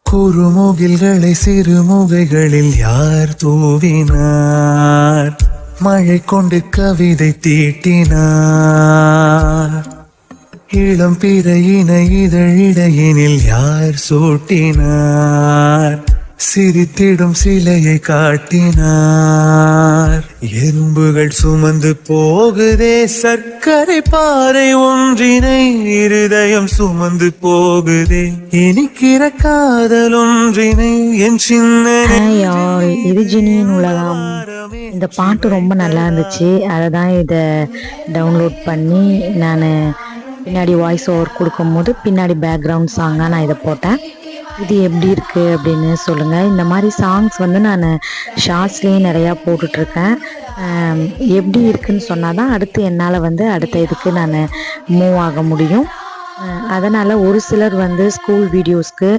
குறுமுகில்களை சிறுமுகைகளில் யார் தூவினார்? மழை கொண்டு கவிதை தீட்டினார். இளம் பிறையின இதழிடையினில் யார் சூட்டினார்? சிரித்திடும் சிலையை காட்டினார். எறும்புகள் சுமந்து போகுதே சர்க்கரை பாறை ஒன்றினை, இருதயம் சுமந்து போகுதே இனிக்கிற காதல் ஒன்றினை என் சின்ன. இது ஜெனியின் உலகம். இந்த பாட்டு ரொம்ப நல்லா இருந்துச்சு. அதை தான் இதை டவுன்லோட் பண்ணி நான் பின்னாடி வாய்ஸ் ஓவர் கொடுக்கும்போது பின்னாடி பேக்ரவுண்ட் சாங்காக நான் இதை போட்டேன். இது எப்படி இருக்குது அப்படின்னு சொல்லுங்கள். இந்த மாதிரி சாங்ஸ் வந்து நான் ஷார்ட்ஸ்லேயே நிறையா போட்டுட்ருக்கேன். எப்படி இருக்குன்னு சொன்னால் தான் அடுத்து என்னால் வந்து அடுத்த இதுக்கு நான் மூவ் ஆக முடியும். அதனால் ஒரு சிலர் வந்து ஸ்கூல் வீடியோஸ்க்கு